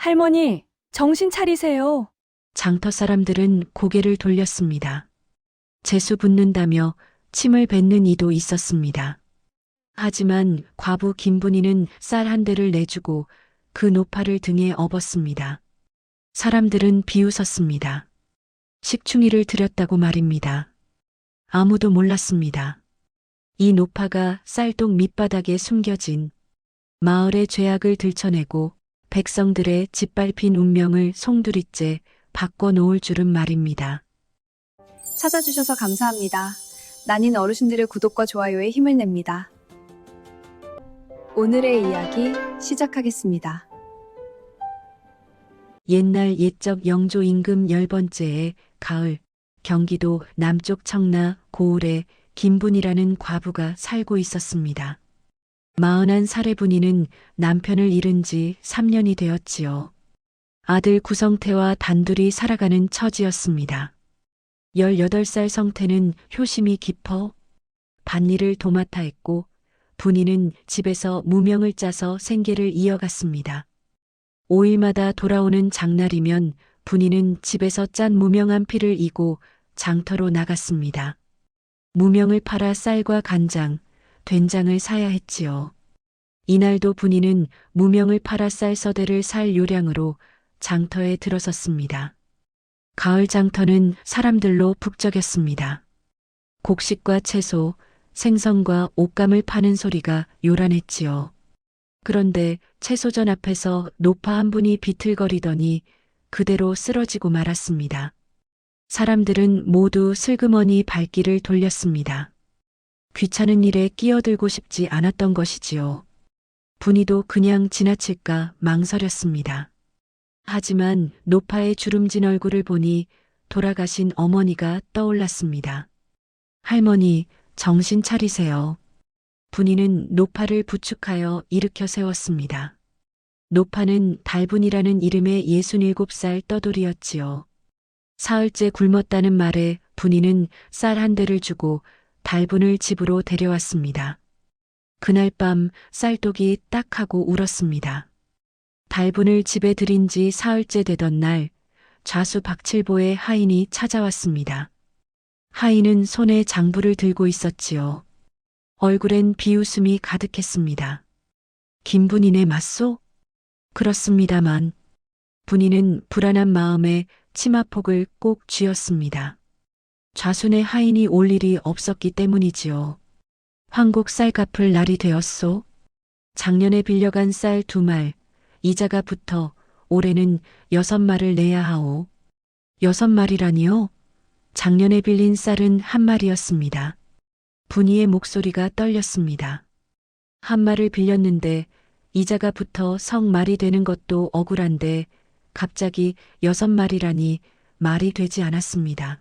할머니, 정신 차리세요. 장터 사람들은 고개를 돌렸습니다. 재수 붙는다며 침을 뱉는 이도 있었습니다. 하지만 과부 김분이는 쌀 한 대를 내주고 그 노파를 등에 업었습니다. 사람들은 비웃었습니다. 식충이를 드렸다고 말입니다. 아무도 몰랐습니다. 이 노파가 쌀독 밑바닥에 숨겨진 마을의 죄악을 들춰내고 백성들의 짓밟힌 운명을 송두리째 바꿔놓을 줄은 말입니다. 찾아주셔서 감사합니다. 난인 어르신들의 구독과 좋아요에 힘을 냅니다. 오늘의 이야기 시작하겠습니다. 옛날 옛적 영조 임금 10번째의 가을, 경기도 남쪽 청라 고을에 김분이라는 과부가 살고 있었습니다. 41살의 분이는 남편을 잃은 지 3년이 되었지요. 아들 구성태와 단둘이 살아가는 처지였습니다. 18살 성태는 효심이 깊어 밭일을 도맡아 했고 분이는 집에서 무명을 짜서 생계를 이어갔습니다. 5일마다 돌아오는 장날이면 분이는 집에서 짠 무명 한 피를 이고 장터로 나갔습니다. 무명을 팔아 쌀과 간장, 된장을 사야 했지요. 이날도 분이는 무명을 팔아 쌀 서대를 살 요량으로 장터에 들어섰습니다. 가을 장터는 사람들로 북적였습니다. 곡식과 채소, 생선과 옷감을 파는 소리가 요란했지요. 그런데 채소전 앞에서 노파 한 분이 비틀거리더니 그대로 쓰러지고 말았습니다. 사람들은 모두 슬그머니 발길을 돌렸습니다. 귀찮은 일에 끼어들고 싶지 않았던 것이지요. 분이도 그냥 지나칠까 망설였습니다. 하지만 노파의 주름진 얼굴을 보니 돌아가신 어머니가 떠올랐습니다. 할머니, 정신 차리세요. 분이는 노파를 부축하여 일으켜 세웠습니다. 노파는 달분이라는 이름의 67살 떠돌이였지요. 사흘째 굶었다는 말에 분이는 쌀 한 대를 주고 달분을 집으로 데려왔습니다. 그날 밤 쌀독이 딱 하고 울었습니다. 달분을 집에 들인 지 사흘째 되던 날 좌수 박칠보의 하인이 찾아왔습니다. 하인은 손에 장부를 들고 있었지요. 얼굴엔 비웃음이 가득했습니다. 김분이네 맞소? 그렇습니다만 분이는 불안한 마음에 치마폭을 꼭 쥐었습니다. 좌순의 하인이 올 일이 없었기 때문이지요. 황곡 쌀 갚을 날이 되었소. 작년에 빌려간 쌀 2말, 이자가 붙어 올해는 6말을 내야 하오. 6말이라니요? 작년에 빌린 쌀은 1말이었습니다. 분이의 목소리가 떨렸습니다. 1말을 빌렸는데 이자가 붙어 석 말이 되는 것도 억울한데 갑자기 6말이라니 말이 되지 않았습니다.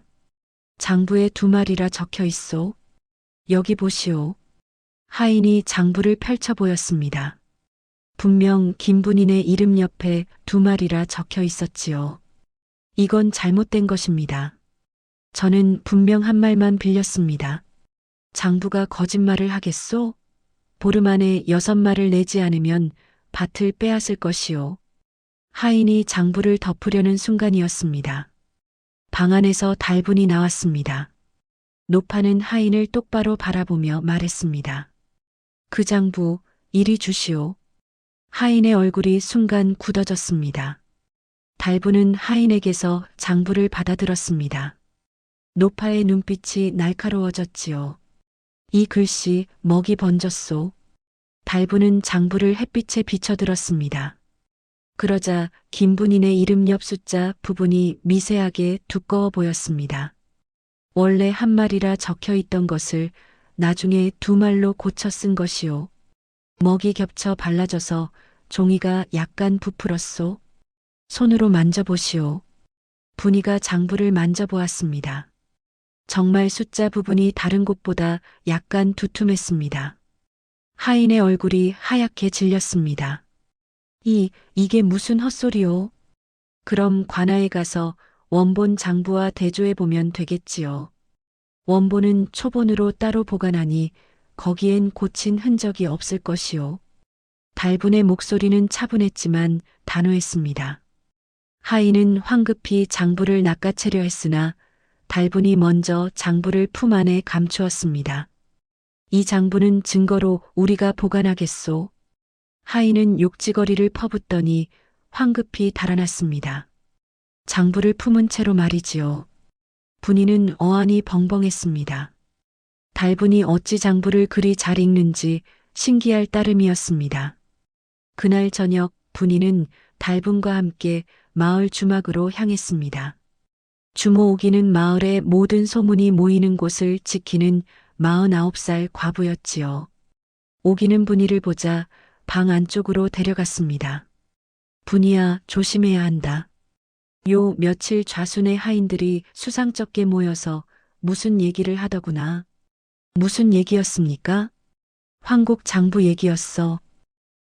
장부에 2말이라 적혀 있소. 여기 보시오. 하인이 장부를 펼쳐 보였습니다. 분명 김분인의 이름 옆에 2말이라 적혀 있었지요. 이건 잘못된 것입니다. 저는 분명 1말만 빌렸습니다. 장부가 거짓말을 하겠소? 보름 안에 6말을 내지 않으면 밭을 빼앗을 것이오. 하인이 장부를 덮으려는 순간이었습니다. 방 안에서 달분이 나왔습니다. 노파는 하인을 똑바로 바라보며 말했습니다. 그 장부 이리 주시오. 하인의 얼굴이 순간 굳어졌습니다. 달분은 하인에게서 장부를 받아들었습니다. 노파의 눈빛이 날카로워졌지요. 이 글씨 먹이 번졌소. 달분은 장부를 햇빛에 비춰들었습니다. 그러자 김분인의 이름 옆 숫자 부분이 미세하게 두꺼워 보였습니다. 원래 1말이라 적혀 있던 것을 나중에 2말로 고쳐 쓴 것이오. 먹이 겹쳐 발라져서 종이가 약간 부풀었소. 손으로 만져보시오. 분이가 장부를 만져보았습니다. 정말 숫자 부분이 다른 곳보다 약간 두툼했습니다. 하인의 얼굴이 하얗게 질렸습니다. 이게 무슨 헛소리요? 그럼 관아에 가서 원본 장부와 대조해 보면 되겠지요. 원본은 초본으로 따로 보관하니 거기엔 고친 흔적이 없을 것이요. 달분의 목소리는 차분했지만 단호했습니다. 하인은 황급히 장부를 낚아채려 했으나 달분이 먼저 장부를 품 안에 감추었습니다. 이 장부는 증거로 우리가 보관하겠소. 하인은 욕지거리를 퍼붓더니 황급히 달아났습니다. 장부를 품은 채로 말이지요. 분이는 어안이 벙벙했습니다. 달분이 어찌 장부를 그리 잘 읽는지 신기할 따름이었습니다. 그날 저녁 분이는 달분과 함께 마을 주막으로 향했습니다. 주모 오기는 마을의 모든 소문이 모이는 곳을 지키는 49살 과부였지요. 오기는 분이를 보자 방 안쪽으로 데려갔습니다. 분이야, 조심해야 한다. 요 며칠 좌순의 하인들이 수상쩍게 모여서 무슨 얘기를 하더구나. 무슨 얘기였습니까? 황국 장부 얘기였어.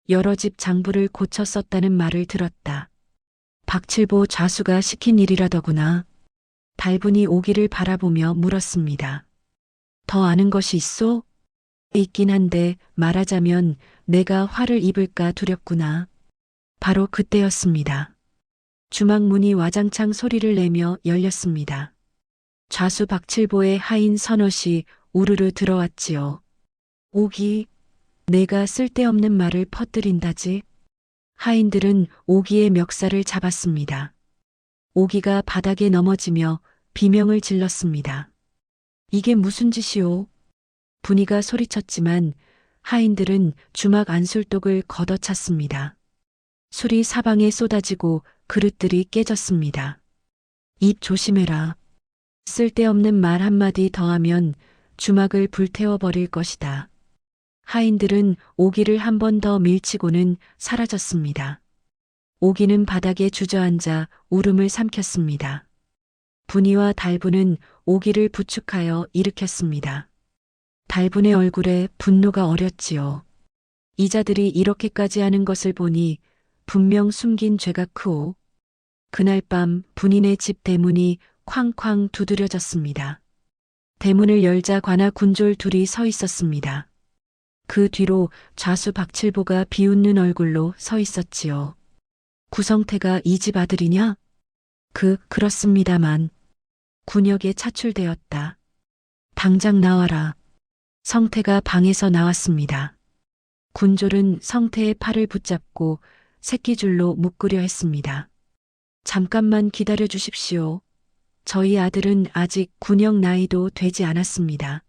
여러 집 장부를 고쳐 썼다는 말을 들었다. 박칠보 좌수가 시킨 일이라더구나. 달분이 오기를 바라보며 물었습니다. 더 아는 것이 있소? 있긴 한데 말하자면 내가 화를 입을까 두렵구나. 바로 그때였습니다. 주막 문이 와장창 소리를 내며 열렸습니다. 좌수 박칠보의 하인 서넛이 우르르 들어왔지요. 오기, 내가 쓸데없는 말을 퍼뜨린다지. 하인들은 오기의 멱살을 잡았습니다. 오기가 바닥에 넘어지며 비명을 질렀습니다. 이게 무슨 짓이오? 분이가 소리쳤지만 하인들은 주막 안술독을 걷어찼습니다. 술이 사방에 쏟아지고 그릇들이 깨졌습니다. 입 조심해라. 쓸데없는 말 한마디 더하면 주막을 불태워버릴 것이다. 하인들은 오기를 한 번 더 밀치고는 사라졌습니다. 오기는 바닥에 주저앉아 울음을 삼켰습니다. 분이와 달분은 오기를 부축하여 일으켰습니다. 달분의 얼굴에 분노가 어렸지요. 이자들이 이렇게까지 하는 것을 보니 분명 숨긴 죄가 크오. 그날 밤 분인의 집 대문이 쾅쾅 두드려졌습니다. 대문을 열자 관아 군졸 둘이 서 있었습니다. 그 뒤로 좌수 박칠보가 비웃는 얼굴로 서 있었지요. 구성태가 이 집 아들이냐? 그렇습니다만. 군역에 차출되었다. 당장 나와라. 성태가 방에서 나왔습니다. 군졸은 성태의 팔을 붙잡고 새끼줄로 묶으려 했습니다. 잠깐만 기다려 주십시오. 저희 아들은 아직 군역 나이도 되지 않았습니다.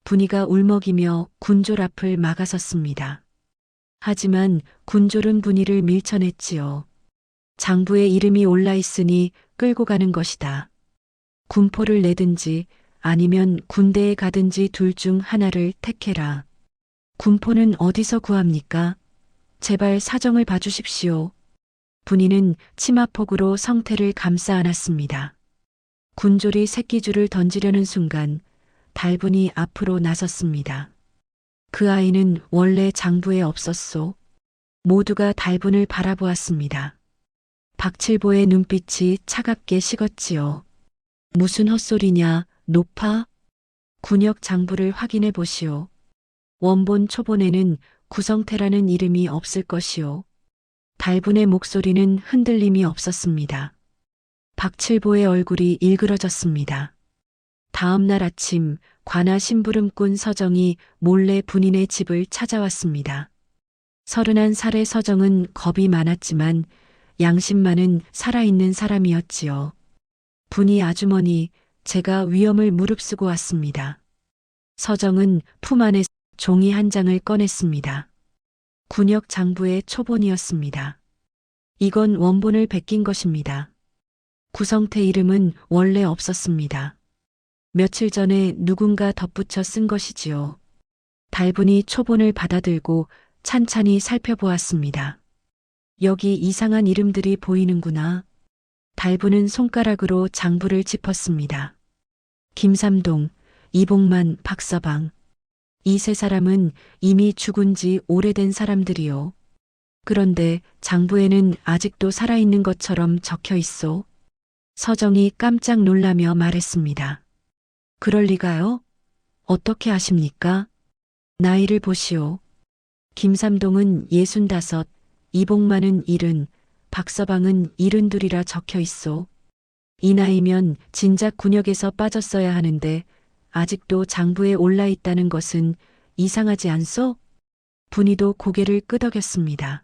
분이가 울먹이며 군졸 앞을 막아섰습니다. 하지만 군졸은 분이를 밀쳐냈지요. 장부의 이름이 올라 있으니 끌고 가는 것이다. 군포를 내든지 아니면 군대에 가든지 둘 중 하나를 택해라. 군포는 어디서 구합니까? 제발 사정을 봐주십시오. 분이는 치마폭으로 성태를 감싸 안았습니다. 군졸이 새끼줄을 던지려는 순간 달분이 앞으로 나섰습니다. 그 아이는 원래 장부에 없었소. 모두가 달분을 바라보았습니다. 박칠보의 눈빛이 차갑게 식었지요. 무슨 헛소리냐, 높아? 군역 장부를 확인해 보시오. 원본 초본에는 구성태라는 이름이 없을 것이오. 달분의 목소리는 흔들림이 없었습니다. 박칠보의 얼굴이 일그러졌습니다. 다음 날 아침 관아 심부름꾼 서정이 몰래 분인의 집을 찾아왔습니다. 31살의 서정은 겁이 많았지만 양심 많은 살아있는 사람이었지요. 분이 아주머니, 제가 위험을 무릅쓰고 왔습니다. 서정은 품 안에 종이 한 장을 꺼냈습니다. 군역 장부의 초본이었습니다. 이건 원본을 베낀 것입니다. 구성태 이름은 원래 없었습니다. 며칠 전에 누군가 덧붙여 쓴 것이지요. 달분이 초본을 받아들고 찬찬히 살펴보았습니다. 여기 이상한 이름들이 보이는구나. 달분은 손가락으로 장부를 짚었습니다. 김삼동, 이봉만, 박서방. 이 세 사람은 이미 죽은 지 오래된 사람들이요. 그런데 장부에는 아직도 살아있는 것처럼 적혀 있소. 서정이 깜짝 놀라며 말했습니다. 그럴 리가요? 어떻게 아십니까? 나이를 보시오. 김삼동은 65, 이복만은 70, 박서방은 72이라 적혀 있소. 이 나이면 진작 군역에서 빠졌어야 하는데 아직도 장부에 올라 있다는 것은 이상하지 않소? 분이도 고개를 끄덕였습니다.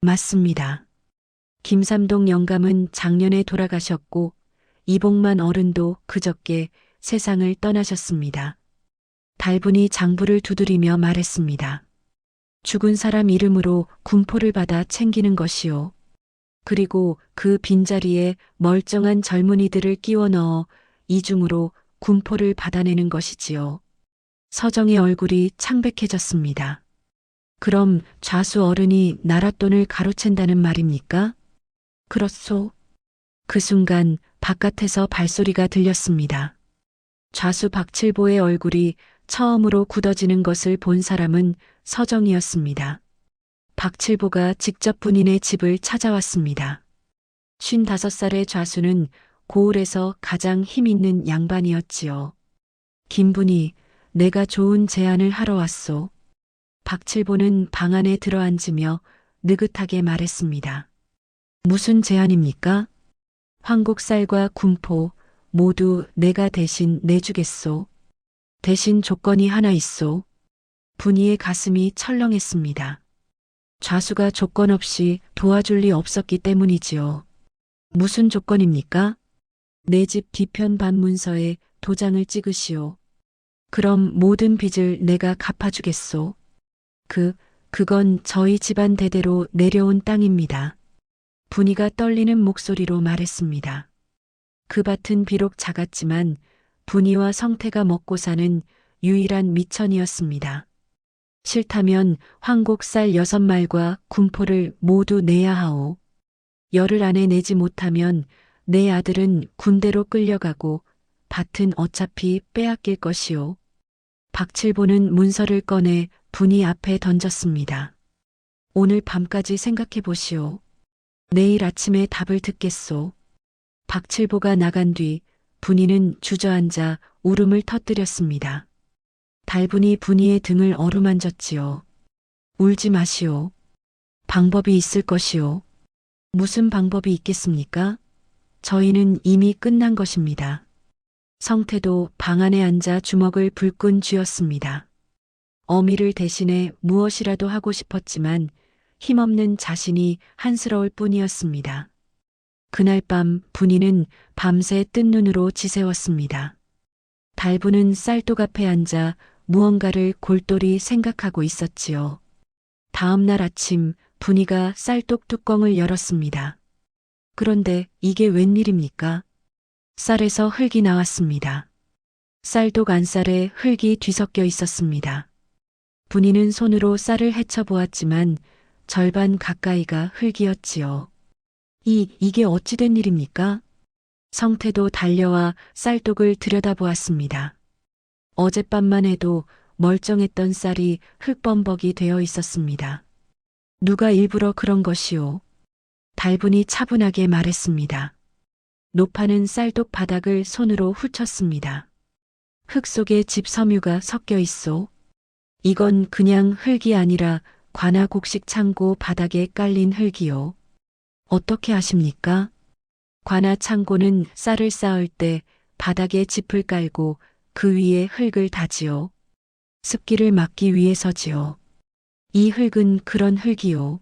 맞습니다. 김삼동 영감은 작년에 돌아가셨고 이복만 어른도 그저께 세상을 떠나셨습니다. 달분이 장부를 두드리며 말했습니다. 죽은 사람 이름으로 군포를 받아 챙기는 것이요. 그리고 그 빈자리에 멀쩡한 젊은이들을 끼워 넣어 이중으로 군포를 받아내는 것이지요. 서정의 얼굴이 창백해졌습니다. 그럼 좌수 어른이 나랏돈을 가로챈다는 말입니까? 그렇소. 그 순간 바깥에서 발소리가 들렸습니다. 좌수 박칠보의 얼굴이 처음으로 굳어지는 것을 본 사람은 서정이었습니다. 박칠보가 직접 분인의 집을 찾아왔습니다. 55살의 좌수는 고을에서 가장 힘 있는 양반이었지요. 김분이 내가 좋은 제안을 하러 왔소. 박칠보는 방 안에 들어앉으며 느긋하게 말했습니다. 무슨 제안입니까? 황곡살과 군포 모두 내가 대신 내주겠소. 대신 조건이 하나 있소. 분이의 가슴이 철렁했습니다. 좌수가 조건 없이 도와줄 리 없었기 때문이지요. 무슨 조건입니까? 내 집 뒤편 반문서에 도장을 찍으시오. 그럼 모든 빚을 내가 갚아주겠소. 그건 저희 집안 대대로 내려온 땅입니다. 분이가 떨리는 목소리로 말했습니다. 그 밭은 비록 작았지만 분이와 성태가 먹고 사는 유일한 미천이었습니다. 싫다면 황곡살 6말과 군포를 모두 내야 하오. 열흘 안에 내지 못하면 내 아들은 군대로 끌려가고 밭은 어차피 빼앗길 것이오. 박칠보는 문서를 꺼내 분이 앞에 던졌습니다. 오늘 밤까지 생각해 보시오. 내일 아침에 답을 듣겠소. 박칠보가 나간 뒤 분이는 주저앉아 울음을 터뜨렸습니다. 달분이 분이의 등을 어루만졌지요. 울지 마시오. 방법이 있을 것이오. 무슨 방법이 있겠습니까? 저희는 이미 끝난 것입니다. 성태도 방 안에 앉아 주먹을 불끈 쥐었습니다. 어미를 대신해 무엇이라도 하고 싶었지만 힘없는 자신이 한스러울 뿐이었습니다. 그날 밤 분이는 밤새 뜬 눈으로 지새웠습니다. 달분은 쌀독 앞에 앉아 무언가를 골똘히 생각하고 있었지요. 다음 날 아침 분이가 쌀독 뚜껑을 열었습니다. 그런데 이게 웬일입니까? 쌀에서 흙이 나왔습니다. 쌀독 안쌀에 흙이 뒤섞여 있었습니다. 분이는 손으로 쌀을 헤쳐보았지만 절반 가까이가 흙이었지요. 이게 어찌 된 일입니까? 성태도 달려와 쌀독을 들여다보았습니다. 어젯밤만 해도 멀쩡했던 쌀이 흙범벅이 되어 있었습니다. 누가 일부러 그런 것이오? 달분이 차분하게 말했습니다. 노파는 쌀독 바닥을 손으로 훑쳤습니다. 흙 속에 집 섬유가 섞여 있소. 이건 그냥 흙이 아니라 관아 곡식 창고 바닥에 깔린 흙이요. 어떻게 아십니까? 관아 창고는 쌀을 쌓을 때 바닥에 짚을 깔고 그 위에 흙을 다지요. 습기를 막기 위해서지요. 이 흙은 그런 흙이요.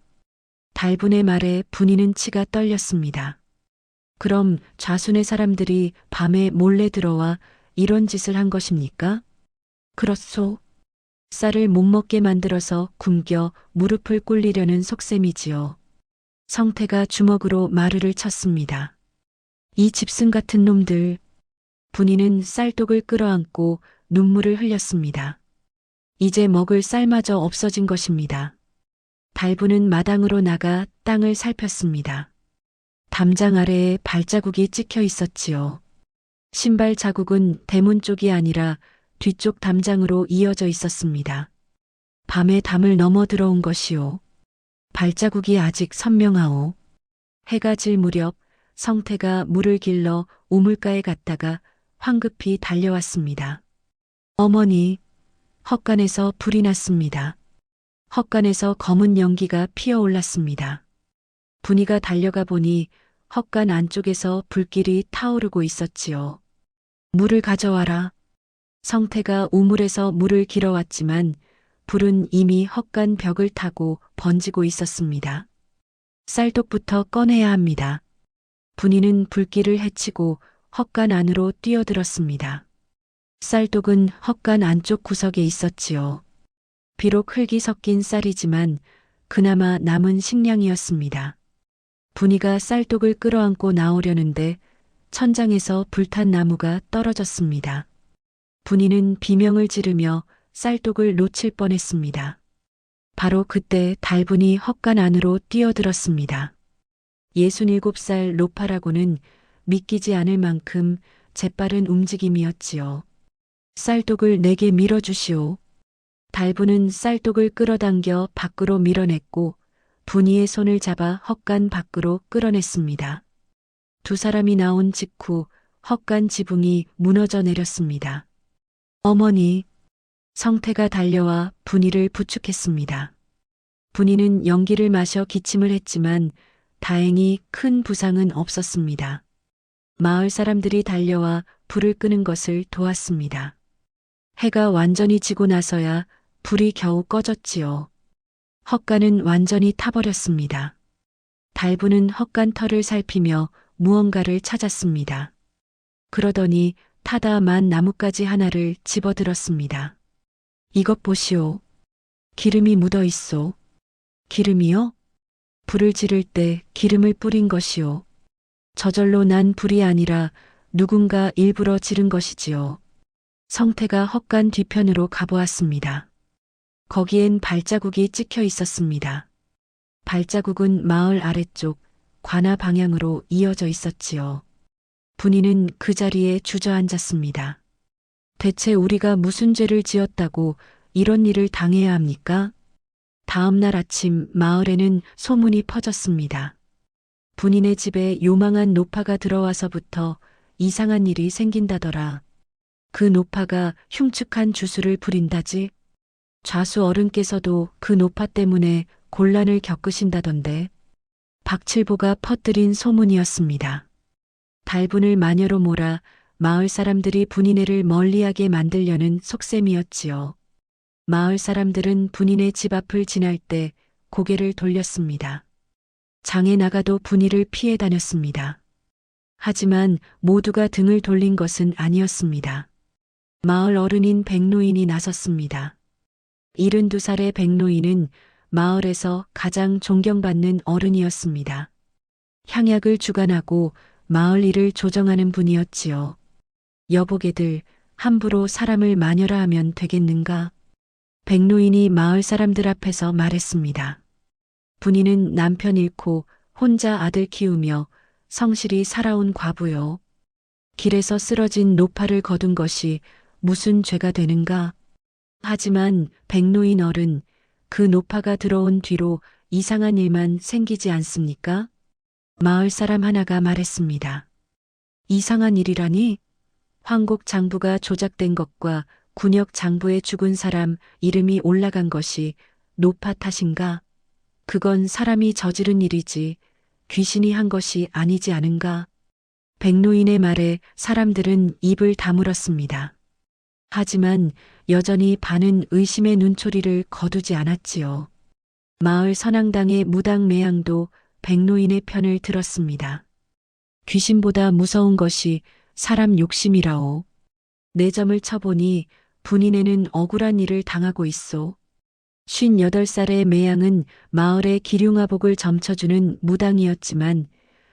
달분의 말에 분이는 치가 떨렸습니다. 그럼 좌순의 사람들이 밤에 몰래 들어와 이런 짓을 한 것입니까? 그렇소. 쌀을 못 먹게 만들어서 굶겨 무릎을 꿇리려는 속셈이지요. 성태가 주먹으로 마루를 쳤습니다. 이 집승 같은 놈들. 분이는 쌀독을 끌어안고 눈물을 흘렸습니다. 이제 먹을 쌀마저 없어진 것입니다. 달분은 마당으로 나가 땅을 살폈습니다. 담장 아래에 발자국이 찍혀 있었지요. 신발 자국은 대문 쪽이 아니라 뒤쪽 담장으로 이어져 있었습니다. 밤에 담을 넘어 들어온 것이요. 발자국이 아직 선명하오. 해가 질 무렵 성태가 물을 길러 우물가에 갔다가 황급히 달려왔습니다. 어머니, 헛간에서 불이 났습니다. 헛간에서 검은 연기가 피어올랐습니다. 분이가 달려가 보니 헛간 안쪽에서 불길이 타오르고 있었지요. 물을 가져와라. 성태가 우물에서 물을 길어왔지만 불은 이미 헛간 벽을 타고 번지고 있었습니다. 쌀독부터 꺼내야 합니다. 분이는 불길을 헤치고 헛간 안으로 뛰어들었습니다. 쌀독은 헛간 안쪽 구석에 있었지요. 비록 흙이 섞인 쌀이지만 그나마 남은 식량이었습니다. 분이가 쌀독을 끌어안고 나오려는데 천장에서 불탄 나무가 떨어졌습니다. 분이는 비명을 지르며 쌀독을 놓칠 뻔했습니다. 바로 그때 달분이 헛간 안으로 뛰어들었습니다. 67살 노파라고는 믿기지 않을 만큼 재빠른 움직임이었지요. 쌀독을 내게 밀어주시오. 달분은 쌀독을 끌어당겨 밖으로 밀어냈고 분이의 손을 잡아 헛간 밖으로 끌어냈습니다. 두 사람이 나온 직후 헛간 지붕이 무너져 내렸습니다. 어머니, 성태가 달려와 분이를 부축했습니다. 분이는 연기를 마셔 기침을 했지만 다행히 큰 부상은 없었습니다. 마을 사람들이 달려와 불을 끄는 것을 도왔습니다. 해가 완전히 지고 나서야 불이 겨우 꺼졌지요. 헛간은 완전히 타버렸습니다. 달분은 헛간 털을 살피며 무언가를 찾았습니다. 그러더니 타다 만 나뭇가지 하나를 집어들었습니다. 이것 보시오. 기름이 묻어 있소. 기름이요? 불을 지를 때 기름을 뿌린 것이오. 저절로 난 불이 아니라 누군가 일부러 지른 것이지요. 성태가 헛간 뒤편으로 가보았습니다. 거기엔 발자국이 찍혀 있었습니다. 발자국은 마을 아래쪽 관아 방향으로 이어져 있었지요. 분이는 그 자리에 주저앉았습니다. 대체 우리가 무슨 죄를 지었다고 이런 일을 당해야 합니까? 다음 날 아침 마을에는 소문이 퍼졌습니다. 분이네 집에 요망한 노파가 들어와서부터 이상한 일이 생긴다더라. 그 노파가 흉측한 주술을 부린다지. 좌수 어른께서도 그 노파 때문에 곤란을 겪으신다던데. 박칠보가 퍼뜨린 소문이었습니다. 달분을 마녀로 몰아 마을 사람들이 분이네를 멀리하게 만들려는 속셈이었지요. 마을 사람들은 분이네 집 앞을 지날 때 고개를 돌렸습니다. 장에 나가도 분이를 피해 다녔습니다. 하지만 모두가 등을 돌린 것은 아니었습니다. 마을 어른인 백노인이 나섰습니다. 72살의 백노인은 마을에서 가장 존경받는 어른이었습니다. 향약을 주관하고 마을 일을 조정하는 분이었지요. 여보게들, 함부로 사람을 마녀라 하면 되겠는가? 백노인이 마을 사람들 앞에서 말했습니다. 분이는 남편 잃고 혼자 아들 키우며 성실히 살아온 과부요. 길에서 쓰러진 노파를 거둔 것이 무슨 죄가 되는가? 하지만 백노인 어른, 그 노파가 들어온 뒤로 이상한 일만 생기지 않습니까? 마을 사람 하나가 말했습니다. 이상한 일이라니? 황곡 장부가 조작된 것과 군역 장부에 죽은 사람 이름이 올라간 것이 노파 탓인가? 그건 사람이 저지른 일이지 귀신이 한 것이 아니지 않은가? 백노인의 말에 사람들은 입을 다물었습니다. 하지만 여전히 반은 의심의 눈초리를 거두지 않았지요. 마을 선앙당의 무당 매양도 백노인의 편을 들었습니다. 귀신보다 무서운 것이 사람 욕심이라오. 네 점을 쳐보니 분이네는 억울한 일을 당하고 있소. 58살의 매양은 마을의 기륭화복을 점쳐주는 무당이었지만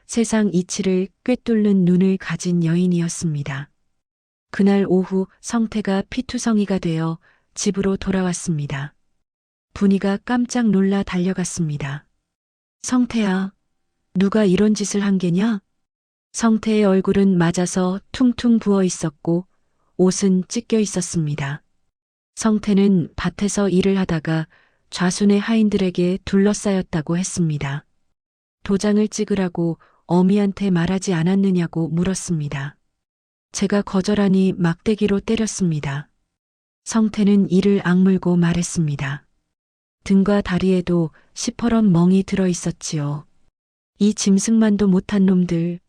세상 이치를 꿰뚫는 눈을 가진 여인이었습니다. 그날 오후 성태가 피투성이가 되어 집으로 돌아왔습니다. 분이가 깜짝 놀라 달려갔습니다. 성태야, 누가 이런 짓을 한 게냐? 성태의 얼굴은 맞아서 퉁퉁 부어 있었고 옷은 찢겨 있었습니다. 성태는 밭에서 일을 하다가 좌순의 하인들에게 둘러싸였다고 했습니다. 도장을 찍으라고 어미한테 말하지 않았느냐고 물었습니다. 제가 거절하니 막대기로 때렸습니다. 성태는 이를 악물고 말했습니다. 등과 다리에도 시퍼런 멍이 들어 있었지요. 이 짐승만도 못한 놈들.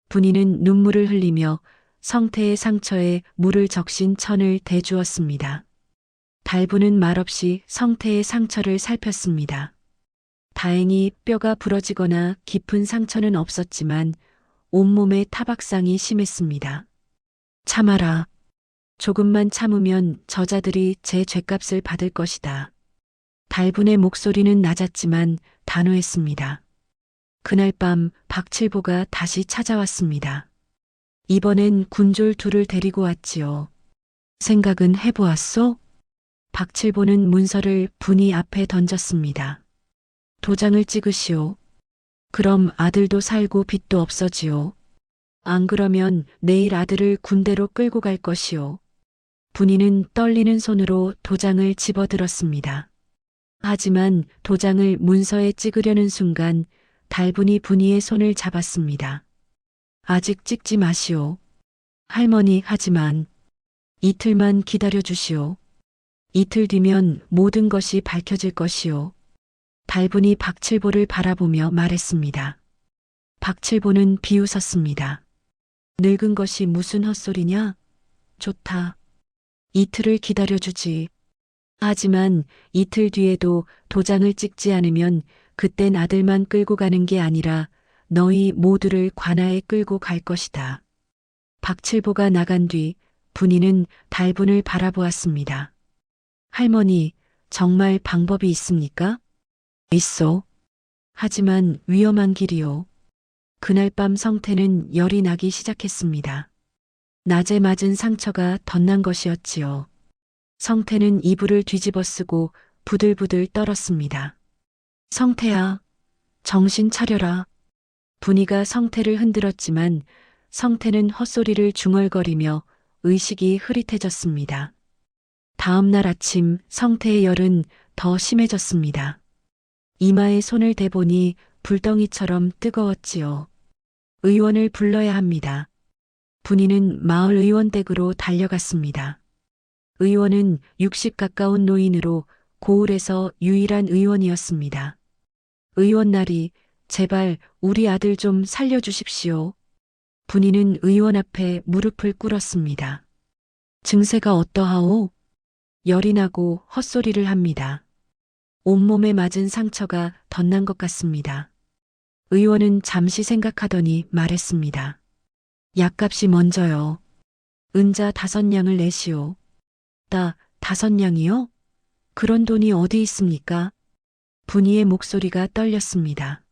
분이는 눈물을 흘리며 성태의 상처에 물을 적신 천을 대주었습니다. 달부는 말없이 성태의 상처를 살폈습니다. 다행히 뼈가 부러지거나 깊은 상처는 없었지만 온몸에 타박상이 심했습니다. 참아라. 조금만 참으면 저자들이 제 죗값을 받을 것이다. 달분의 목소리는 낮았지만 단호했습니다. 그날 밤 박칠보가 다시 찾아왔습니다. 이번엔 군졸 둘을 데리고 왔지요. 생각은 해보았소? 박칠보는 문서를 분이 앞에 던졌습니다. 도장을 찍으시오. 그럼 아들도 살고 빚도 없어지오. 안 그러면 내일 아들을 군대로 끌고 갈 것이오. 분이는 떨리는 손으로 도장을 집어들었습니다. 하지만 도장을 문서에 찍으려는 순간 달분이 분이의 손을 잡았습니다. 아직 찍지 마시오. 할머니, 하지만 이틀만 기다려 주시오. 이틀 뒤면 모든 것이 밝혀질 것이오. 달분이 박칠보를 바라보며 말했습니다. 박칠보는 비웃었습니다. 늙은 것이 무슨 헛소리냐? 좋다. 이틀을 기다려주지. 하지만 이틀 뒤에도 도장을 찍지 않으면 그땐 아들만 끌고 가는 게 아니라 너희 모두를 관아에 끌고 갈 것이다. 박칠보가 나간 뒤 분이는 달분을 바라보았습니다. 할머니, 정말 방법이 있습니까? 있어. 하지만 위험한 길이요. 그날 밤 성태는 열이 나기 시작했습니다. 낮에 맞은 상처가 덧난 것이었지요. 성태는 이불을 뒤집어 쓰고 부들부들 떨었습니다. 성태야, 정신 차려라. 분이가 성태를 흔들었지만 성태는 헛소리를 중얼거리며 의식이 흐릿해졌습니다. 다음 날 아침 성태의 열은 더 심해졌습니다. 이마에 손을 대보니 불덩이처럼 뜨거웠지요. 의원을 불러야 합니다. 분이는 마을 의원 댁으로 달려갔습니다. 의원은 60 가까운 노인으로 고을에서 유일한 의원이었습니다. 의원 나리, 제발 우리 아들 좀 살려주십시오. 분이는 의원 앞에 무릎을 꿇었습니다. 증세가 어떠하오? 열이 나고 헛소리를 합니다. 온몸에 맞은 상처가 덧난 것 같습니다. 의원은 잠시 생각하더니 말했습니다. 약값이 먼저요. 은자 5냥을 내시오. 5냥이요? 그런 돈이 어디 있습니까? 분이의 목소리가 떨렸습니다.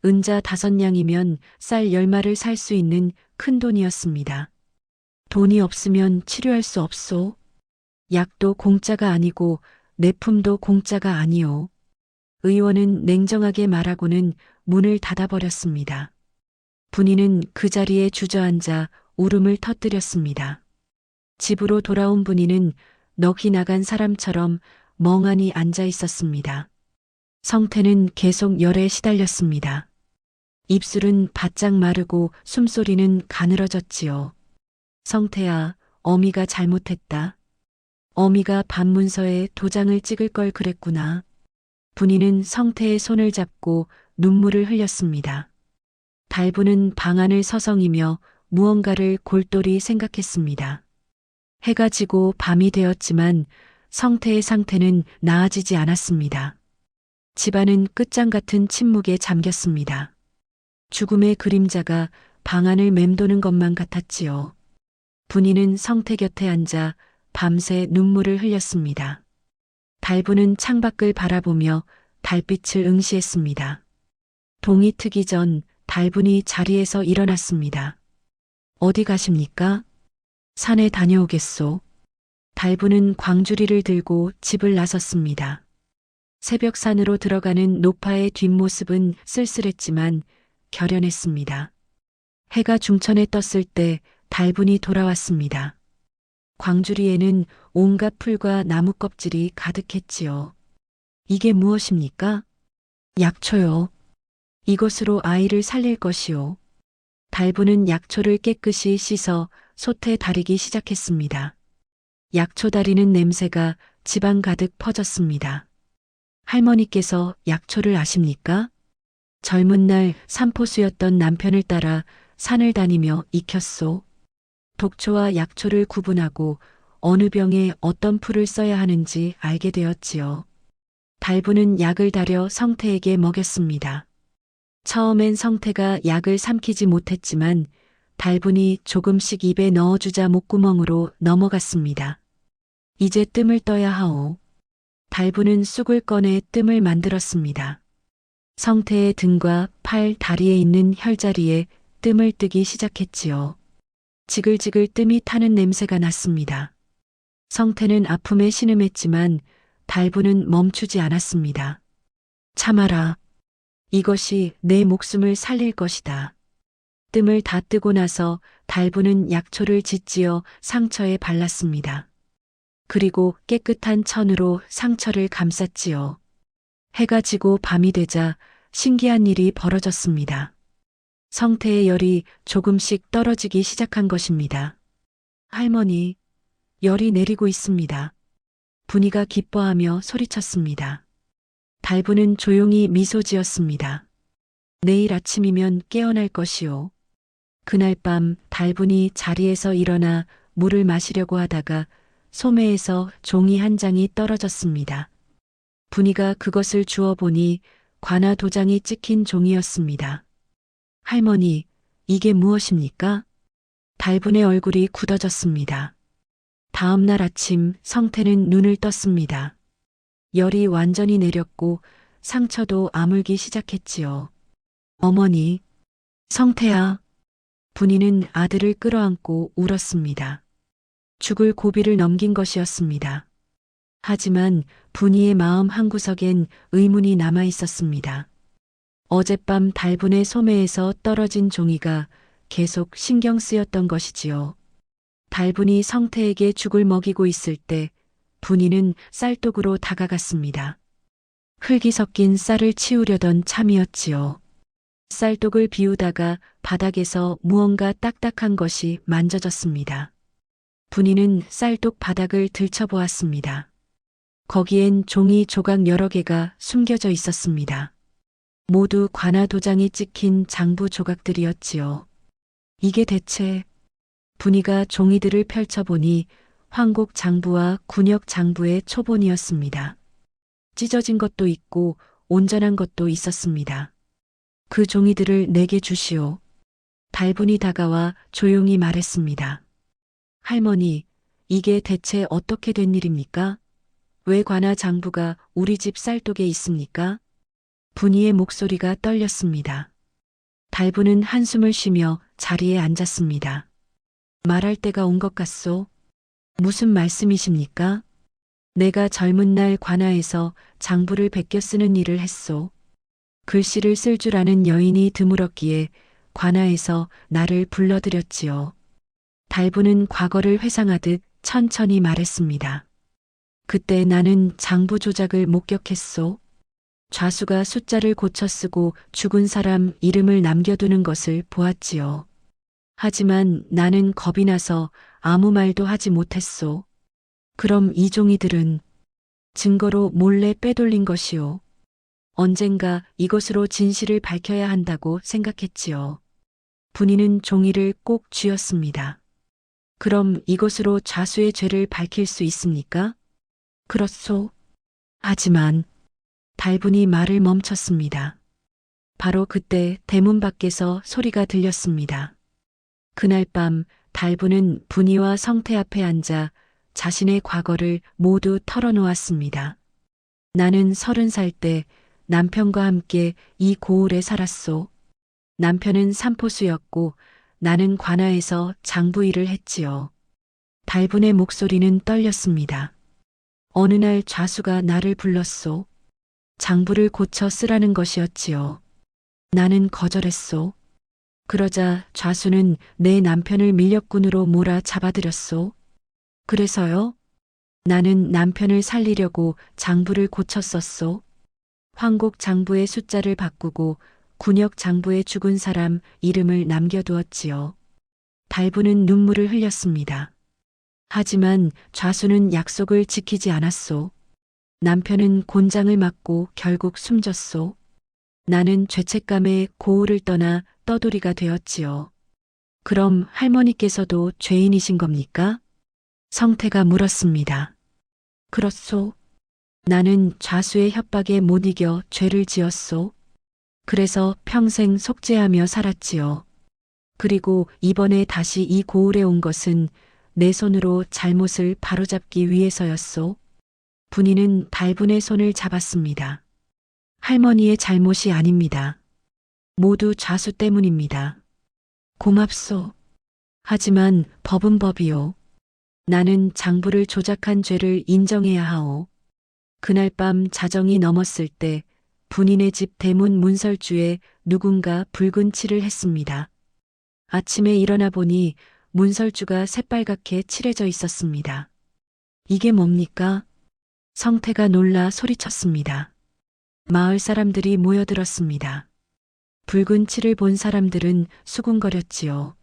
은자 5냥이면 쌀 10마를 살 수 있는 큰 돈이었습니다. 돈이 없으면 치료할 수 없소. 약도 공짜가 아니고 내품도 공짜가 아니오. 의원은 냉정하게 말하고는 문을 닫아버렸습니다. 분이는 그 자리에 주저앉아 울음을 터뜨렸습니다. 집으로 돌아온 분이는 넋이 나간 사람처럼 멍하니 앉아 있었습니다. 성태는 계속 열에 시달렸습니다. 입술은 바짝 마르고 숨소리는 가늘어졌지요. 성태야, 어미가 잘못했다. 어미가 반문서에 도장을 찍을 걸 그랬구나. 분이는 성태의 손을 잡고 눈물을 흘렸습니다. 달부는 방 안을 서성이며 무언가를 골똘히 생각했습니다. 해가 지고 밤이 되었지만 성태의 상태는 나아지지 않았습니다. 집안은 끝장 같은 침묵에 잠겼습니다. 죽음의 그림자가 방 안을 맴도는 것만 같았지요. 분이는 성태 곁에 앉아 밤새 눈물을 흘렸습니다. 달부는 창밖을 바라보며 달빛을 응시했습니다. 동이 트기 전 달분이 자리에서 일어났습니다. 어디 가십니까? 산에 다녀오겠소. 달부는 광주리를 들고 집을 나섰습니다. 새벽 산으로 들어가는 노파의 뒷모습은 쓸쓸했지만 결연했습니다. 해가 중천에 떴을 때 달분이 돌아왔습니다. 광주리에는 온갖 풀과 나무 껍질이 가득했지요. 이게 무엇입니까? 약초요. 이것으로 아이를 살릴 것이요. 달부는 약초를 깨끗이 씻어 솥에 다리기 시작했습니다. 약초 다리는 냄새가 집안 가득 퍼졌습니다. 할머니께서 약초를 아십니까? 젊은 날 산포수였던 남편을 따라 산을 다니며 익혔소. 독초와 약초를 구분하고 어느 병에 어떤 풀을 써야 하는지 알게 되었지요. 달부는 약을 달여 성태에게 먹였습니다. 처음엔 성태가 약을 삼키지 못했지만 달분이 조금씩 입에 넣어주자 목구멍으로 넘어갔습니다. 이제 뜸을 떠야 하오. 달부는 쑥을 꺼내 뜸을 만들었습니다. 성태의 등과 팔, 다리에 있는 혈자리에 뜸을 뜨기 시작했지요. 지글지글 뜸이 타는 냄새가 났습니다. 성태는 아픔에 신음했지만 달부는 멈추지 않았습니다. 참아라. 이것이 내 목숨을 살릴 것이다. 뜸을 다 뜨고 나서 달부는 약초를 짓지어 상처에 발랐습니다. 그리고 깨끗한 천으로 상처를 감쌌지요. 해가 지고 밤이 되자 신기한 일이 벌어졌습니다. 성태의 열이 조금씩 떨어지기 시작한 것입니다. 할머니, 열이 내리고 있습니다. 분이가 기뻐하며 소리쳤습니다. 달부는 조용히 미소 지었습니다. 내일 아침이면 깨어날 것이오. 그날 밤 달분이 자리에서 일어나 물을 마시려고 하다가 소매에서 종이 한 장이 떨어졌습니다. 분이가 그것을 주워보니 관아 도장이 찍힌 종이었습니다. 할머니, 이게 무엇입니까? 달분의 얼굴이 굳어졌습니다. 다음 날 아침 성태는 눈을 떴습니다. 열이 완전히 내렸고 상처도 아물기 시작했지요. 어머니, 성태야. 분이는 아들을 끌어안고 울었습니다. 죽을 고비를 넘긴 것이었습니다. 하지만 분이의 마음 한구석엔 의문이 남아 있었습니다. 어젯밤 달분의 소매에서 떨어진 종이가 계속 신경 쓰였던 것이지요. 달분이 성태에게 죽을 먹이고 있을 때 분이는 쌀독으로 다가갔습니다. 흙이 섞인 쌀을 치우려던 참이었지요. 쌀독을 비우다가 바닥에서 무언가 딱딱한 것이 만져졌습니다. 분이는 쌀독 바닥을 들춰보았습니다. 거기엔 종이 조각 여러 개가 숨겨져 있었습니다. 모두 관아 도장이 찍힌 장부 조각들이었지요. 이게 대체... 분이가 종이들을 펼쳐보니 황곡 장부와 군역 장부의 초본이었습니다. 찢어진 것도 있고 온전한 것도 있었습니다. 그 종이들을 내게 주시오. 달분이 다가와 조용히 말했습니다. 할머니, 이게 대체 어떻게 된 일입니까? 왜 관아 장부가 우리 집 쌀독에 있습니까? 분이의 목소리가 떨렸습니다. 달분은 한숨을 쉬며 자리에 앉았습니다. 말할 때가 온 것 같소. 무슨 말씀이십니까? 내가 젊은 날 관아에서 장부를 베껴 쓰는 일을 했소. 글씨를 쓸 줄 아는 여인이 드물었기에 관아에서 나를 불러들였지요. 달부는 과거를 회상하듯 천천히 말했습니다. 그때 나는 장부 조작을 목격했소. 좌수가 숫자를 고쳐 쓰고 죽은 사람 이름을 남겨두는 것을 보았지요. 하지만 나는 겁이 나서 아무 말도 하지 못했소. 그럼 이 종이들은 증거로 몰래 빼돌린 것이오. 언젠가 이것으로 진실을 밝혀야 한다고 생각했지요. 분이는 종이를 꼭 쥐었습니다. 그럼 이것으로 좌수의 죄를 밝힐 수 있습니까? 그렇소. 하지만 달분이 말을 멈췄습니다. 바로 그때 대문 밖에서 소리가 들렸습니다. 그날 밤 달분은 분이와 성태 앞에 앉아 자신의 과거를 모두 털어놓았습니다. 나는 30살 때 남편과 함께 이 고을에 살았소. 남편은 산포수였고 나는 관아에서 장부 일을 했지요. 달분의 목소리는 떨렸습니다. 어느 날 좌수가 나를 불렀소. 장부를 고쳐 쓰라는 것이었지요. 나는 거절했소. 그러자 좌수는 내 남편을 밀렵꾼으로 몰아 잡아들였소. 그래서요? 나는 남편을 살리려고 장부를 고쳐 썼소. 황곡 장부의 숫자를 바꾸고 군역 장부에 죽은 사람 이름을 남겨두었지요. 달부는 눈물을 흘렸습니다. 하지만 좌수는 약속을 지키지 않았소. 남편은 곤장을 맞고 결국 숨졌소. 나는 죄책감에 고을을 떠나 떠돌이가 되었지요. 그럼 할머니께서도 죄인이신 겁니까? 성태가 물었습니다. 그렇소. 나는 좌수의 협박에 못 이겨 죄를 지었소. 그래서 평생 속죄하며 살았지요. 그리고 이번에 다시 이 고을에 온 것은 내 손으로 잘못을 바로잡기 위해서였소. 분이는 달분의 손을 잡았습니다. 할머니의 잘못이 아닙니다. 모두 좌수 때문입니다. 고맙소. 하지만 법은 법이요. 나는 장부를 조작한 죄를 인정해야 하오. 그날 밤 자정이 넘었을 때 분인의 집 대문 문설주에 누군가 붉은 칠을 했습니다. 아침에 일어나 보니 문설주가 새빨갛게 칠해져 있었습니다. 이게 뭡니까? 성태가 놀라 소리쳤습니다. 마을 사람들이 모여들었습니다. 붉은 칠을 본 사람들은 수군거렸지요.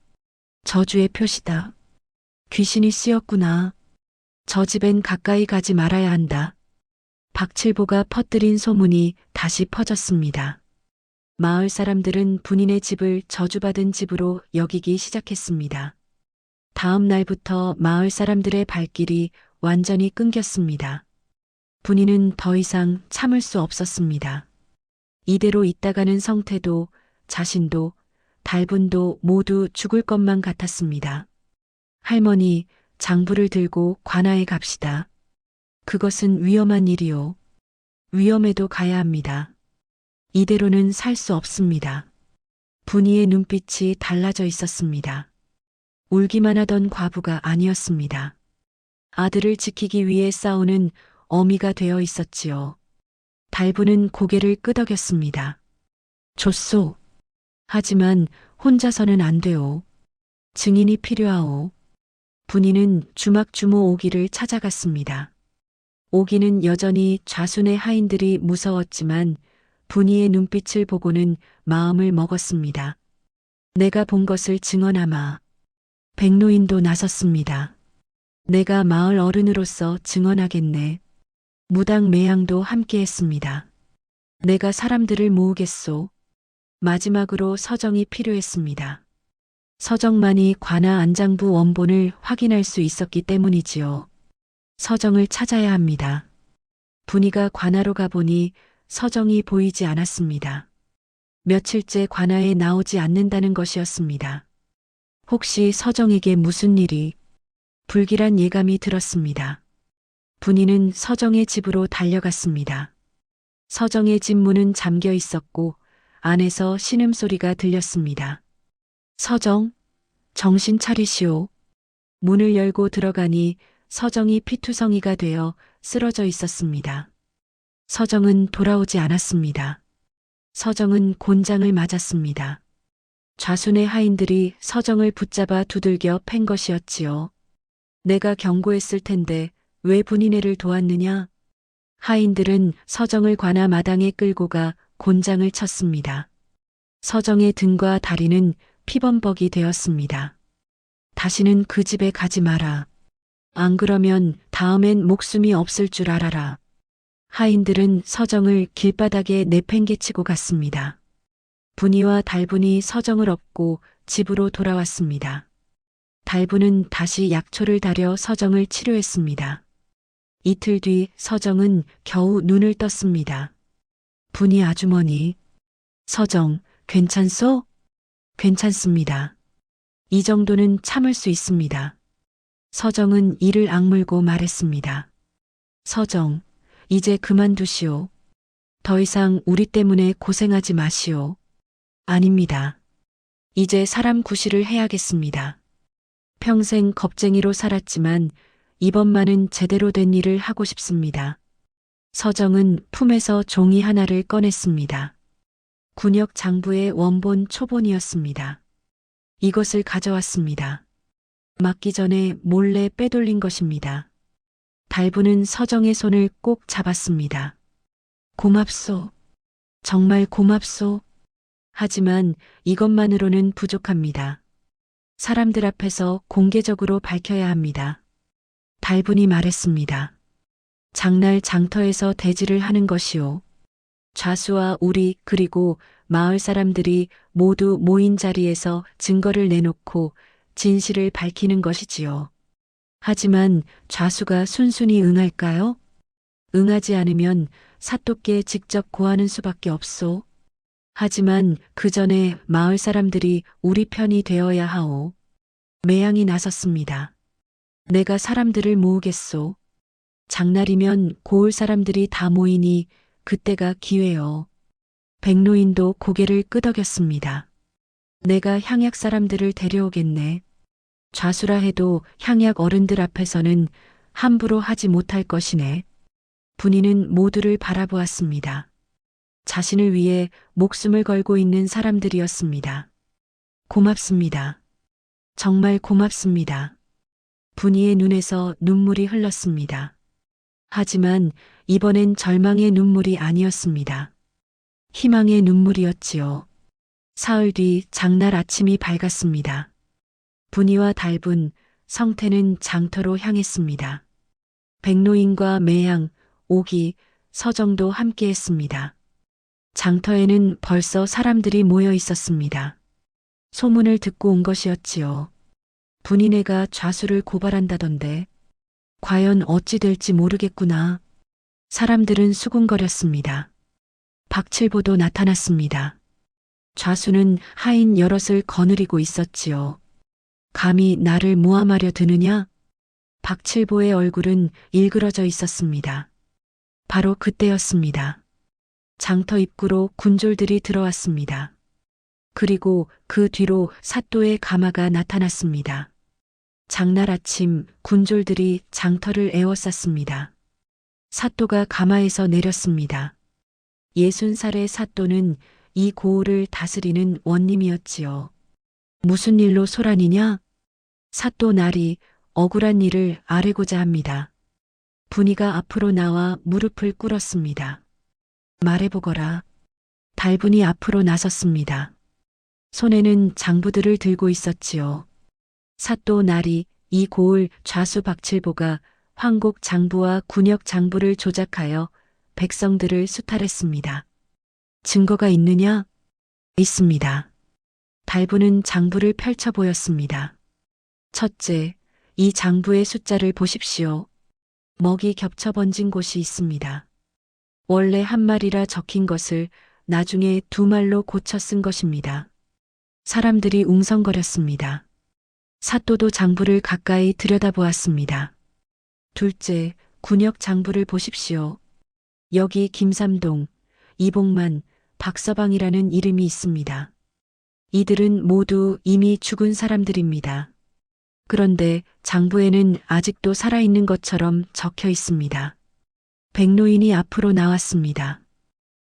저주의 표시다. 귀신이 씌었구나. 저 집엔 가까이 가지 말아야 한다. 박칠보가 퍼뜨린 소문이 다시 퍼졌습니다. 마을 사람들은 분인의 집을 저주받은 집으로 여기기 시작했습니다. 다음 날부터 마을 사람들의 발길이 완전히 끊겼습니다. 분인은 더 이상 참을 수 없었습니다. 이대로 있다가는 성태도 자신도 달분도 모두 죽을 것만 같았습니다. 할머니, 장부를 들고 관아에 갑시다. 그것은 위험한 일이요. 위험해도 가야 합니다. 이대로는 살 수 없습니다. 분이의 눈빛이 달라져 있었습니다. 울기만 하던 과부가 아니었습니다. 아들을 지키기 위해 싸우는 어미가 되어 있었지요. 달분은 고개를 끄덕였습니다. 좋소. 하지만 혼자서는 안 돼요. 증인이 필요하오. 분이는 주막주모 오기를 찾아갔습니다. 오기는 여전히 좌순의 하인들이 무서웠지만 분이의 눈빛을 보고는 마음을 먹었습니다. 내가 본 것을 증언하마. 백노인도 나섰습니다. 내가 마을 어른으로서 증언하겠네. 무당 매양도 함께했습니다. 내가 사람들을 모으겠소. 마지막으로 서정이 필요했습니다. 서정만이 관아 안장부 원본을 확인할 수 있었기 때문이지요. 서정을 찾아야 합니다. 분이가 관아로 가보니 서정이 보이지 않았습니다. 며칠째 관아에 나오지 않는다는 것이었습니다. 혹시 서정에게 무슨 일이? 불길한 예감이 들었습니다. 분이는 서정의 집으로 달려갔습니다. 서정의 집 문은 잠겨 있었고 안에서 신음소리가 들렸습니다. 서정, 정신 차리시오. 문을 열고 들어가니 서정이 피투성이가 되어 쓰러져 있었습니다. 서정은 돌아오지 않았습니다. 서정은 곤장을 맞았습니다. 좌순의 하인들이 서정을 붙잡아 두들겨 팬 것이었지요. 내가 경고했을 텐데 왜 분이네를 도왔느냐? 하인들은 서정을 관아 마당에 끌고 가 곤장을 쳤습니다. 서정의 등과 다리는 피범벅이 되었습니다. 다시는 그 집에 가지 마라. 안 그러면 다음엔 목숨이 없을 줄 알아라. 하인들은 서정을 길바닥에 내팽개치고 갔습니다. 분이와 달분이 서정을 업고 집으로 돌아왔습니다. 달분은 다시 약초를 다려 서정을 치료했습니다. 이틀 뒤 서정은 겨우 눈을 떴습니다. 분이 아주머니. 서정, 괜찮소? 괜찮습니다. 이 정도는 참을 수 있습니다. 서정은 이를 악물고 말했습니다. 서정, 이제 그만두시오. 더 이상 우리 때문에 고생하지 마시오. 아닙니다. 이제 사람 구실을 해야겠습니다. 평생 겁쟁이로 살았지만 이번만은 제대로 된 일을 하고 싶습니다. 서정은 품에서 종이 하나를 꺼냈습니다. 군역 장부의 원본 초본이었습니다. 이것을 가져왔습니다. 맞기 전에 몰래 빼돌린 것입니다. 달분은 서정의 손을 꼭 잡았습니다. 고맙소. 정말 고맙소. 하지만 이것만으로는 부족합니다. 사람들 앞에서 공개적으로 밝혀야 합니다. 달분이 말했습니다. 장날 장터에서 대지를 하는 것이요. 좌수와 우리 그리고 마을 사람들이 모두 모인 자리에서 증거를 내놓고 진실을 밝히는 것이지요. 하지만 좌수가 순순히 응할까요? 응하지 않으면 사또께 직접 고하는 수밖에 없소. 하지만 그 전에 마을 사람들이 우리 편이 되어야 하오. 매양이 나섰습니다. 내가 사람들을 모으겠소. 장날이면 고을 사람들이 다 모이니 그때가 기회요. 백노인도 고개를 끄덕였습니다. 내가 향약 사람들을 데려오겠네. 좌수라 해도 향약 어른들 앞에서는 함부로 하지 못할 것이네. 분이는 모두를 바라보았습니다. 자신을 위해 목숨을 걸고 있는 사람들이었습니다. 고맙습니다. 정말 고맙습니다. 분이의 눈에서 눈물이 흘렀습니다. 하지만 이번엔 절망의 눈물이 아니었습니다. 희망의 눈물이었지요. 사흘 뒤 장날 아침이 밝았습니다. 분이와 달분, 성태는 장터로 향했습니다. 백노인과 매양, 오기, 서정도 함께했습니다. 장터에는 벌써 사람들이 모여 있었습니다. 소문을 듣고 온 것이었지요. 분이네가 좌수를 고발한다던데 과연 어찌 될지 모르겠구나. 사람들은 수군거렸습니다. 박칠보도 나타났습니다. 좌수는 하인 여럿을 거느리고 있었지요. 감히 나를 모함하려 드느냐? 박칠보의 얼굴은 일그러져 있었습니다. 바로 그때였습니다. 장터 입구로 군졸들이 들어왔습니다. 그리고 그 뒤로 사또의 가마가 나타났습니다. 장날 아침 군졸들이 장터를 에워쌌습니다. 사또가 가마에서 내렸습니다. 60살의 사또는 이 고을을 다스리는 원님이었지요. 무슨 일로 소란이냐? 사또 날이 억울한 일을 아뢰고자 합니다. 분이가 앞으로 나와 무릎을 꿇었습니다. 말해보거라. 달분이 앞으로 나섰습니다. 손에는 장부들을 들고 있었지요. 사또 날이 이 고을 좌수 박칠보가 황곡 장부와 군역 장부를 조작하여 백성들을 수탈했습니다. 증거가 있느냐? 있습니다. 달분은 장부를 펼쳐 보였습니다. 첫째, 이 장부의 숫자를 보십시오. 먹이 겹쳐 번진 곳이 있습니다. 원래 한 마리라 적힌 것을 나중에 두 말로 고쳐 쓴 것입니다. 사람들이 웅성거렸습니다. 사또도 장부를 가까이 들여다보았습니다. 둘째, 군역 장부를 보십시오. 여기 김삼동, 이봉만, 박서방이라는 이름이 있습니다. 이들은 모두 이미 죽은 사람들입니다. 그런데 장부에는 아직도 살아있는 것처럼 적혀 있습니다. 백노인이 앞으로 나왔습니다.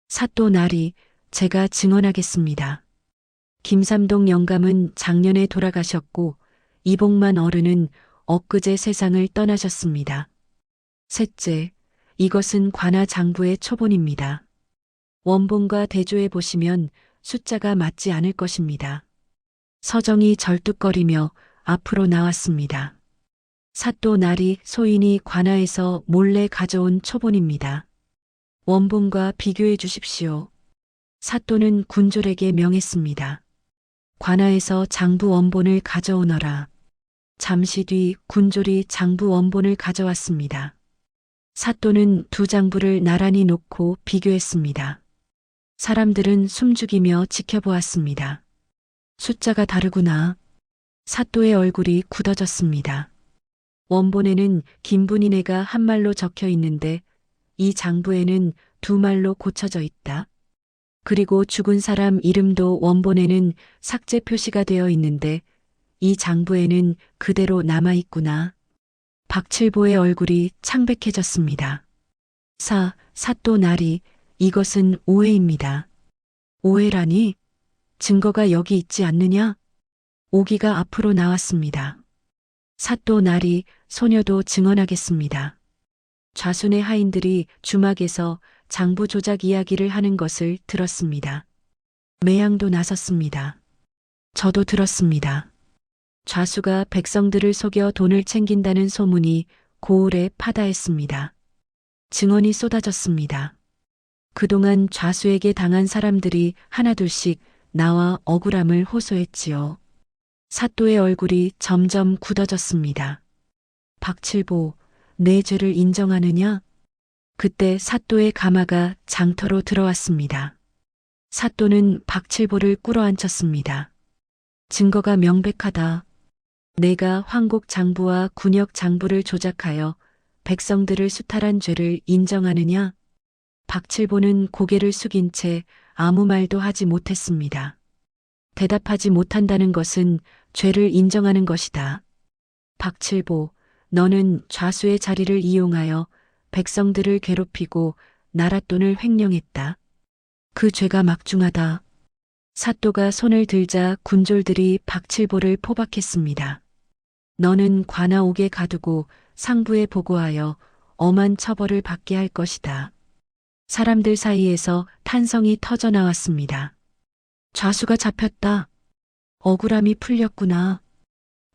사또 날이 제가 증언하겠습니다. 김삼동 영감은 작년에 돌아가셨고 이봉만 어른은 엊그제 세상을 떠나셨습니다. 셋째, 이것은 관아 장부의 초본입니다. 원본과 대조해 보시면 숫자가 맞지 않을 것입니다. 서정이 절뚝거리며 앞으로 나왔습니다. 사또 날이 소인이 관아에서 몰래 가져온 초본입니다. 원본과 비교해 주십시오. 사또는 군졸에게 명했습니다. 관아에서 장부 원본을 가져오너라. 잠시 뒤 군졸이 장부 원본을 가져왔습니다. 사또는 두 장부를 나란히 놓고 비교했습니다. 사람들은 숨죽이며 지켜보았습니다. 숫자가 다르구나. 사또의 얼굴이 굳어졌습니다. 원본에는 김분이네가 한 말로 적혀 있는데 이 장부에는 두 말로 고쳐져 있다. 그리고 죽은 사람 이름도 원본에는 삭제 표시가 되어 있는데 이 장부에는 그대로 남아있구나. 박칠보의 얼굴이 창백해졌습니다. 사또 날이 이것은 오해입니다. 오해라니? 증거가 여기 있지 않느냐? 오기가 앞으로 나왔습니다. 사또 날이 소녀도 증언하겠습니다. 좌순의 하인들이 주막에서 장부 조작 이야기를 하는 것을 들었습니다. 매양도 나섰습니다. 저도 들었습니다. 좌수가 백성들을 속여 돈을 챙긴다는 소문이 고을에 파다했습니다. 증언이 쏟아졌습니다. 그동안 좌수에게 당한 사람들이 하나둘씩 나와 억울함을 호소했지요. 사또의 얼굴이 점점 굳어졌습니다. 박칠보, 내 죄를 인정하느냐? 그때 사또의 가마가 장터로 들어왔습니다. 사또는 박칠보를 꿇어앉혔습니다. 증거가 명백하다. 내가 황국 장부와 군역 장부를 조작하여 백성들을 수탈한 죄를 인정하느냐? 박칠보는 고개를 숙인 채 아무 말도 하지 못했습니다. 대답하지 못한다는 것은 죄를 인정하는 것이다. 박칠보, 너는 좌수의 자리를 이용하여 백성들을 괴롭히고 나라 돈을 횡령했다. 그 죄가 막중하다. 사또가 손을 들자 군졸들이 박칠보를 포박했습니다. 너는 관아옥에 가두고 상부에 보고하여 엄한 처벌을 받게 할 것이다. 사람들 사이에서 탄성이 터져 나왔습니다. 좌수가 잡혔다. 억울함이 풀렸구나.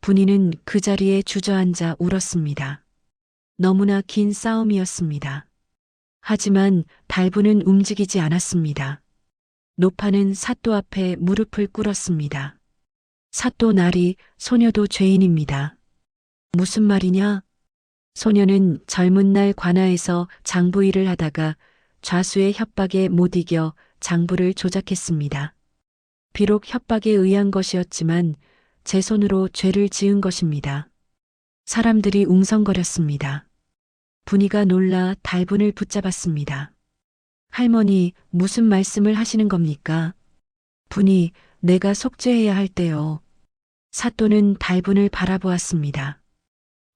분이는 그 자리에 주저앉아 울었습니다. 너무나 긴 싸움이었습니다. 하지만 달부는 움직이지 않았습니다. 노파는 사또 앞에 무릎을 꿇었습니다. 사또 나리, 소녀도 죄인입니다. 무슨 말이냐? 소녀는 젊은 날 관아에서 장부 일을 하다가 좌수의 협박에 못 이겨 장부를 조작했습니다. 비록 협박에 의한 것이었지만 제 손으로 죄를 지은 것입니다. 사람들이 웅성거렸습니다. 분이가 놀라 달분을 붙잡았습니다. 할머니, 무슨 말씀을 하시는 겁니까? 분이, 내가 속죄해야 할 때요. 사또는 달분을 바라보았습니다.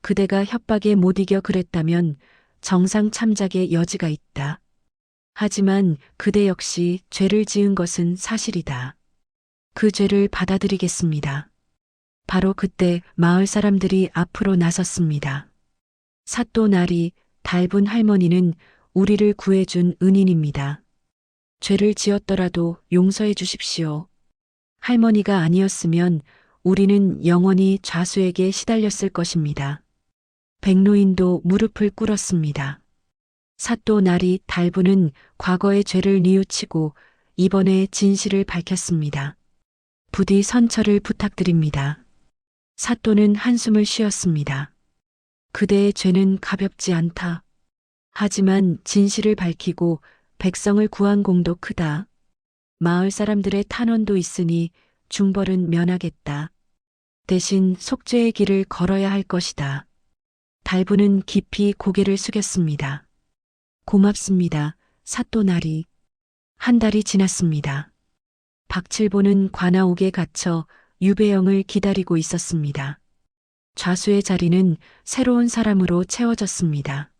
그대가 협박에 못 이겨 그랬다면 정상 참작의 여지가 있다. 하지만 그대 역시 죄를 지은 것은 사실이다. 그 죄를 받아들이겠습니다. 바로 그때 마을 사람들이 앞으로 나섰습니다. 사또 나리, 달분 할머니는 우리를 구해준 은인입니다. 죄를 지었더라도 용서해 주십시오. 할머니가 아니었으면 우리는 영원히 좌수에게 시달렸을 것입니다. 백노인도 무릎을 꿇었습니다. 사또 나리, 달분은 과거의 죄를 뉘우치고 이번에 진실을 밝혔습니다. 부디 선처를 부탁드립니다. 사또는 한숨을 쉬었습니다. 그대의 죄는 가볍지 않다. 하지만 진실을 밝히고 백성을 구한 공도 크다. 마을 사람들의 탄원도 있으니 중벌은 면하겠다. 대신 속죄의 길을 걸어야 할 것이다. 달부는 깊이 고개를 숙였습니다. 고맙습니다, 사또 나리. 한 달이 지났습니다. 박칠보는 관아옥에 갇혀 유배영을 기다리고 있었습니다. 좌수의 자리는 새로운 사람으로 채워졌습니다.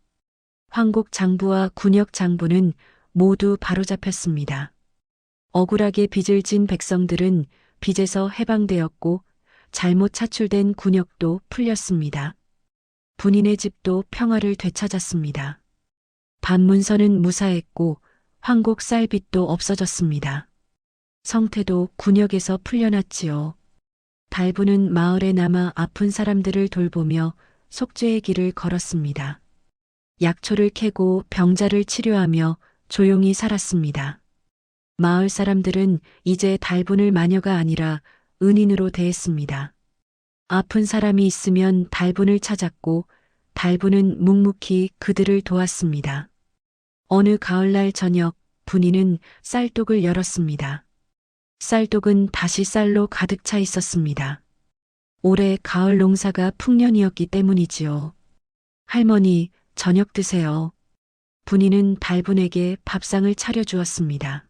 황국 장부와 군역 장부는 모두 바로잡혔습니다. 억울하게 빚을 진 백성들은 빚에서 해방되었고 잘못 차출된 군역도 풀렸습니다. 분인의 집도 평화를 되찾았습니다. 반문서는 무사했고 황국 쌀빚도 없어졌습니다. 성태도 군역에서 풀려났지요. 달부는 마을에 남아 아픈 사람들을 돌보며 속죄의 길을 걸었습니다. 약초를 캐고 병자를 치료하며 조용히 살았습니다. 마을 사람들은 이제 달분을 마녀가 아니라 은인으로 대했습니다. 아픈 사람이 있으면 달분을 찾았고 달분은 묵묵히 그들을 도왔습니다. 어느 가을날 저녁 분이는 쌀독을 열었습니다. 쌀독은 다시 쌀로 가득 차 있었습니다. 올해 가을 농사가 풍년이었기 때문이지요. 할머니, 저녁 드세요. 분이는 달분에게 밥상을 차려주었습니다.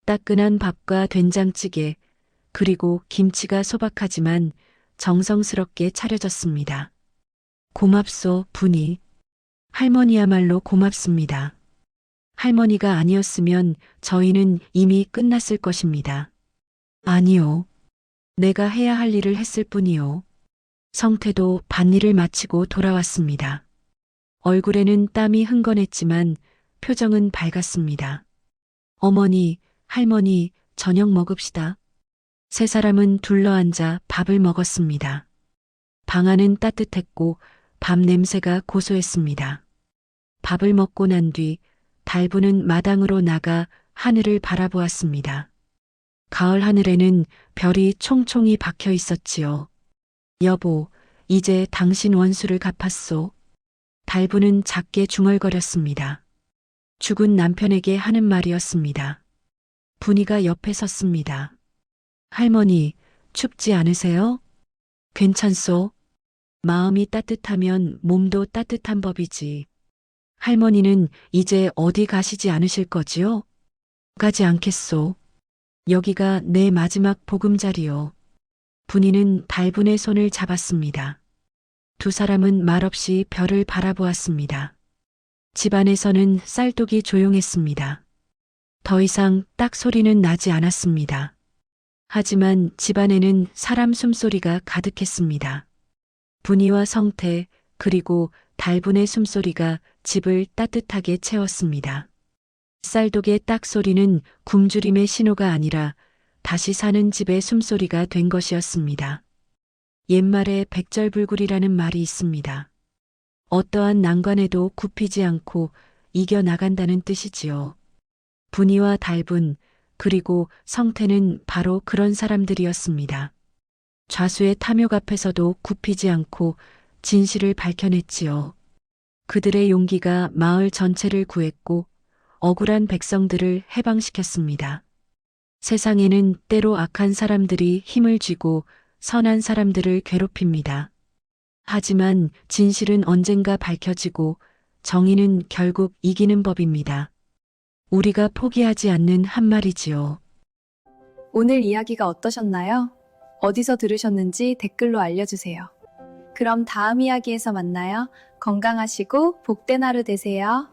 따끈한 밥과 된장찌개, 그리고 김치가 소박하지만 정성스럽게 차려졌습니다. 고맙소, 분이. 할머니야말로 고맙습니다. 할머니가 아니었으면 저희는 이미 끝났을 것입니다. 아니요. 내가 해야 할 일을 했을 뿐이요. 성태도 밭일을 마치고 돌아왔습니다. 얼굴에는 땀이 흥건했지만 표정은 밝았습니다. 어머니, 할머니, 저녁 먹읍시다. 세 사람은 둘러앉아 밥을 먹었습니다. 방 안은 따뜻했고 밥 냄새가 고소했습니다. 밥을 먹고 난 뒤 달부는 마당으로 나가 하늘을 바라보았습니다. 가을 하늘에는 별이 총총히 박혀 있었지요. 여보, 이제 당신 원수를 갚았소. 달부는 작게 중얼거렸습니다. 죽은 남편에게 하는 말이었습니다. 분이가 옆에 섰습니다. 할머니, 춥지 않으세요? 괜찮소? 마음이 따뜻하면 몸도 따뜻한 법이지. 할머니는 이제 어디 가시지 않으실 거지요? 가지 않겠소. 여기가 내 마지막 보금자리요. 분이는 달분의 손을 잡았습니다. 두 사람은 말없이 별을 바라보았습니다. 집안에서는 쌀독이 조용했습니다. 더 이상 딱 소리는 나지 않았습니다. 하지만 집안에는 사람 숨소리가 가득했습니다. 분이와 성태 그리고 달분의 숨소리가 집을 따뜻하게 채웠습니다. 쌀독의 딱 소리는 굶주림의 신호가 아니라 다시 사는 집의 숨소리가 된 것이었습니다. 옛말에 백절불굴이라는 말이 있습니다. 어떠한 난관에도 굽히지 않고 이겨나간다는 뜻이지요. 분이와 달분 그리고 성태는 바로 그런 사람들이었습니다. 좌수의 탐욕 앞에서도 굽히지 않고 진실을 밝혀냈지요. 그들의 용기가 마을 전체를 구했고 억울한 백성들을 해방시켰습니다. 세상에는 때로 악한 사람들이 힘을 쥐고 선한 사람들을 괴롭힙니다. 하지만 진실은 언젠가 밝혀지고 정의는 결국 이기는 법입니다. 우리가 포기하지 않는 한 말이지요. 오늘 이야기가 어떠셨나요? 어디서 들으셨는지 댓글로 알려주세요. 그럼 다음 이야기에서 만나요. 건강하시고 복된 하루 되세요.